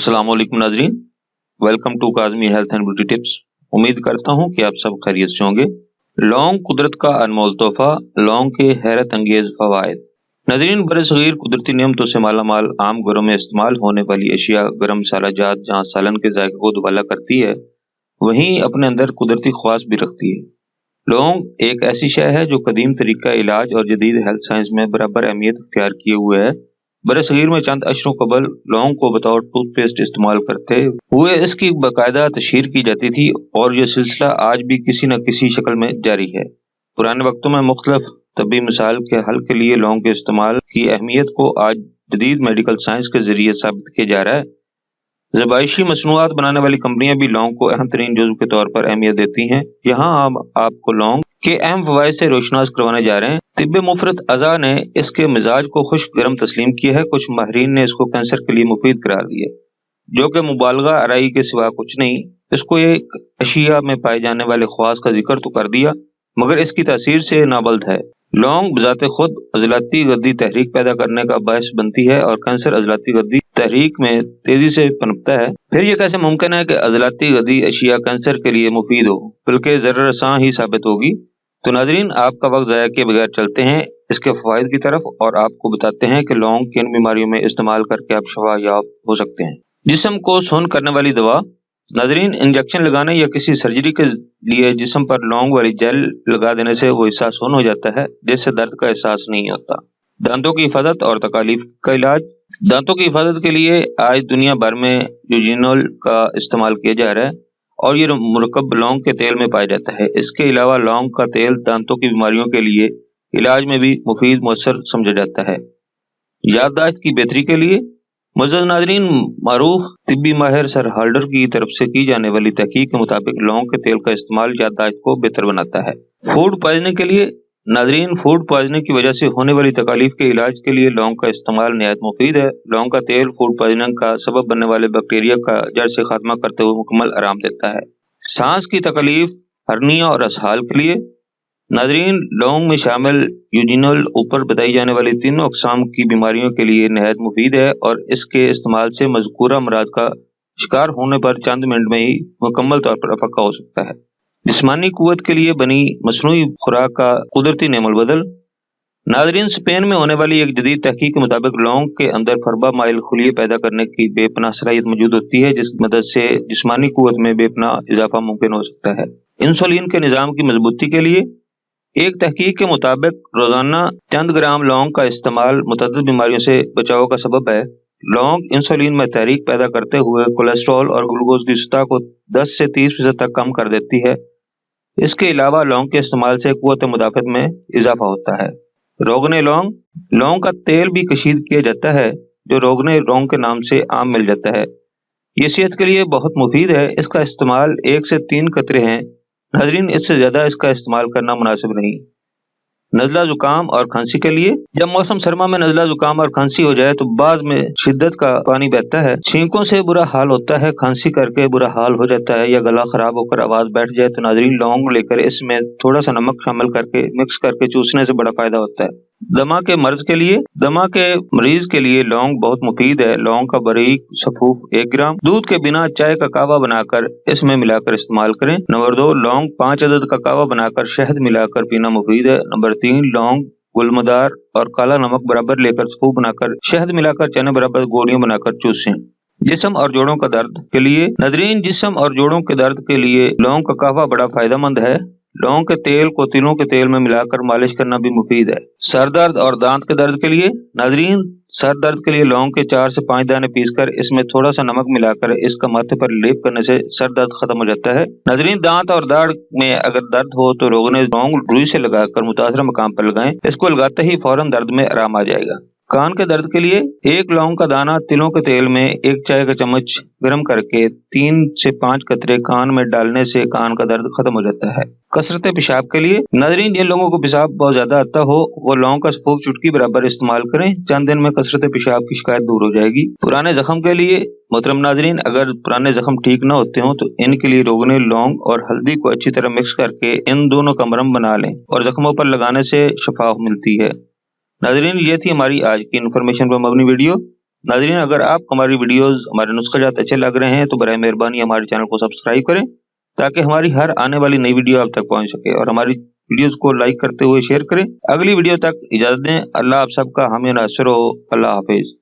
अस्सलाम वालेकुम नाजरीन, welcome to Kazmi health and beauty tips. उम्मीद करता हूँ कि आप सब खैरियत से होंगे। लौंग कुदरत का अनमोल तोहफा, लौंग के हैरत अंगेज फवाइद। नाजरीन, बरसगीर कुदरती नेमतों से मालामाल आम घरों में इस्तेमाल होने वाली अशिया गरम मसाला जात जहाँ सालन के जायके को दुबाला करती है, वहीं अपने अंदर कुदरती ख्वास भी रखती है। लौंग एक ऐसी शय है जो कदीम तरीका इलाज और जदीद हेल्थ साइंस में बराबर अहमियत इख्तियार किए हुए है। बरसगीर में चंद अशरों कबल लौंग को बतौर टूथपेस्ट इस्तेमाल करते हुए इसकी बाकायदा तशहीर की जाती थी और यह सिलसिला आज भी किसी न किसी शक्ल में जारी है। पुराने वक्तों में मुख्तलिफ तबी मसाइल के हल के लिए लौंग के इस्तेमाल की अहमियत को आज जदीद मेडिकल साइंस के जरिए साबित किया जा रहा है। ज़बाइशी मसनूआत बनाने वाली कंपनियां भी लौंग को अहम तरीन जुज़्व के तौर पर अहमियत देती हैं। यहाँ हम आपको लौंग के अहम फवाइद से रोशनास करवाने जा रहे हैं। तिब्बे मुफरत अज़ा ने इसके मिजाज को खुश्क गर्म तस्लीम किया है। कुछ माहिरीन ने इसको कैंसर के लिए मुफीद करार दिया, जो कि मुबालगा आराई के सिवा कुछ नहीं। इसको एक अशिया में पाए जाने वाले ख्वास का जिक्र तो कर दिया, मगर इसकी तासीर से नाबल्द है। लौंग बजाते खुद अजलाती गद्दी तहरीक पैदा करने का बायस बनती है और कैंसर अजलाती गद्दी तहरीक में तेजी से पनपता है। फिर यह कैसे मुमकिन है कि अजलाती गद्दी अशिया कैंसर के लिए मुफीद हो, बल्कि ज़र्र रसां ही साबित होगी। तो नाजरीन, आपका वक्त ज़ाया किए बगैर चलते हैं इसके फ़वाइद की तरफ और आपको बताते हैं कि लौंग किन बीमारियों में इस्तेमाल करके आप शफा याब हो सकते हैं। जिस्म को सुन्न करने वाली दवा। नाजरीन, इंजेक्शन लगाने या किसी सर्जरी के लिए जिस्म पर लौंग वाली जेल लगा देने से वो हिस्सा सुन्न हो जाता है, जिससे दर्द का एहसास नहीं होता। दांतों की हिफाजत और तकालीफ का इलाज। दांतों की हिफाजत के लिए आज दुनिया भर में यूजिनोल का इस्तेमाल किया जा रहा है और ये मुरक्कब लौंग के तेल में पाया जाता है। इसके अलावा लौंग का तेल दांतों की बीमारियों के लिए इलाज में भी मुफीद मुअस्सर समझा जाता है। याददाश्त की बेहतरी के लिए। मुअज़्ज़ज़ नाज़रीन, मारूफ तिब्बी माहिर सर हाल्डर की तरफ से की जाने वाली तहकीक के मुताबिक लौंग के तेल का इस्तेमाल याददाश्त को बेहतर बनाता है। फूड पॉइजनिंग के लिए। नाज़रीन, फूड पॉइजनिंग की वजह से होने वाली तकालीफ के इलाज के लिए लौंग का इस्तेमाल निहायत मुफीद है। लौंग का तेल फूड पॉइजनिंग का सबब बनने वाले बैक्टीरिया का जड़ से खात्मा करते हुए मुकम्मल आराम देता है। सांस की तकलीफ, हर्निया और असहाल के लिए। नाज़रीन, लौंग में शामिल यूजिनोल ऊपर बताई जाने वाली तीनों अक़साम की बीमारियों के लिए निहायत मुफीद है और इसके इस्तेमाल से मज़कूरा अमराज का शिकार होने पर चंद मिनट में ही मुकम्मल तौर पर अफ़क्का हो सकता है। जिस्मानी कुव्वत के लिए बनी मसनूई खुराक का कुदरती नेमुल बदल। नाज़रीन, स्पेन में होने वाली एक जदीद तहकीक के मुताबिक लौंग के अंदर फरबा माइल खुलिये पैदा करने की बेपनाह सलाहियत मौजूद होती है, जिसकी मदद से जिस्मानी कुव्वत में बेपनाह इजाफा मुमकिन हो सकता है। इंसुलिन के निज़ाम की मजबूती के लिए। एक तहकीक के मुताबिक रोजाना चंद ग्राम लौंग का इस्तेमाल मुतअद्दिद बीमारियों से बचाव का सबब है। लौंग इंसुलिन में तहरीक पैदा करते हुए कोलेस्ट्रॉल और ग्लूकोज की सतह को 10 से 30% तक कम कर देती है। इसके अलावा लौंग के इस्तेमाल से कुव्वत मुदाफ़त में इजाफा होता है। रोगने लौंग। लौंग का तेल भी कशीद किया जाता है, जो रोगने लौंग के नाम से आम मिल जाता है। ये सेहत के लिए बहुत मुफीद है। इसका इस्तेमाल 1 से 3 कतरे हैं। नाज़रीन, इससे ज्यादा इसका इस्तेमाल करना मुनासिब नहीं। नज़ला जुकाम और खांसी के लिए। जब मौसम सरमा में नज़ला जुकाम और खांसी हो जाए तो बाद में शिद्दत का पानी बहता है, छींकों से बुरा हाल होता है, खांसी करके बुरा हाल हो जाता है या गला खराब होकर आवाज बैठ जाए, तो नाज़रीन लौंग लेकर इसमें थोड़ा सा नमक शामिल करके मिक्स करके चूसने से बड़ा फायदा होता है। दमा के मर्ज के लिए। दमा के मरीज के लिए लौंग बहुत मुफीद है। लौंग का बारीक सफूफ 1 ग्राम दूध के बिना चाय का कावा बनाकर इसमें मिलाकर इस्तेमाल करें। नंबर 2, लौंग 5 अदद का कावा बनाकर शहद मिलाकर पीना मुफीद है। नंबर 3, लौंग गुलमदार और काला नमक बराबर लेकर सफूफ बनाकर शहद मिलाकर चने बराबर गोलियां बनाकर चूसें। जिस्म और जोड़ों का दर्द के लिए। नाज़रीन, जिस्म और जोड़ों के दर्द के लिए लौंग का कावा बड़ा फायदेमंद है। लौंग के तेल को तिलों के तेल में मिलाकर मालिश करना भी मुफीद है। सर दर्द और दांत के दर्द के लिए। नाज़रीन, सर दर्द के लिए लौंग के 4 से 5 दाने पीसकर इसमें थोड़ा सा नमक मिलाकर इसका माथे पर लेप करने से सर दर्द खत्म हो जाता है। नाज़रीन, दांत और दाढ़ में अगर दर्द हो तो रोगने लौंग रुई से लगाकर मुतासरा मकाम पर लगाएं। इसको लगाते ही फौरन दर्द में आराम आ जाएगा। कान के दर्द के लिए। 1 लौंग का दाना तिलों के तेल में 1 चाय का चम्मच गर्म करके 3 से 5 कतरे कान में डालने से कान का दर्द खत्म हो जाता है। कसरत पेशाब के लिए। नाज़रीन, जिन लोगों को पेशाब बहुत ज्यादा आता हो वो लौंग का सफूफ चुटकी बराबर इस्तेमाल करें। चंद दिन में कसरत पेशाब की शिकायत दूर हो जाएगी। पुराने जख्म के लिए। मोहतरम नाज़रीन, अगर पुराने जख्म ठीक न होते हो तो इनके लिए रोगने लौंग और हल्दी को अच्छी तरह मिक्स करके इन दोनों का मरहम बना लें और जख्मों पर लगाने से शफा मिलती है। नाज़रीन, ये थी हमारी आज की इन्फॉर्मेशन पर मबनी वीडियो। नाज़रीन, अगर आपको हमारी वीडियोस, हमारे नुस्खा जात अच्छे लग रहे हैं तो बराए मेहरबानी हमारे चैनल को सब्सक्राइब करें ताकि हमारी हर आने वाली नई वीडियो आप तक पहुंच सके, और हमारी वीडियोस को लाइक करते हुए शेयर करें। अगली वीडियो तक इजाजत दें। अल्लाह आप सबका हामी नासिर हो। अल्लाह हाफिज।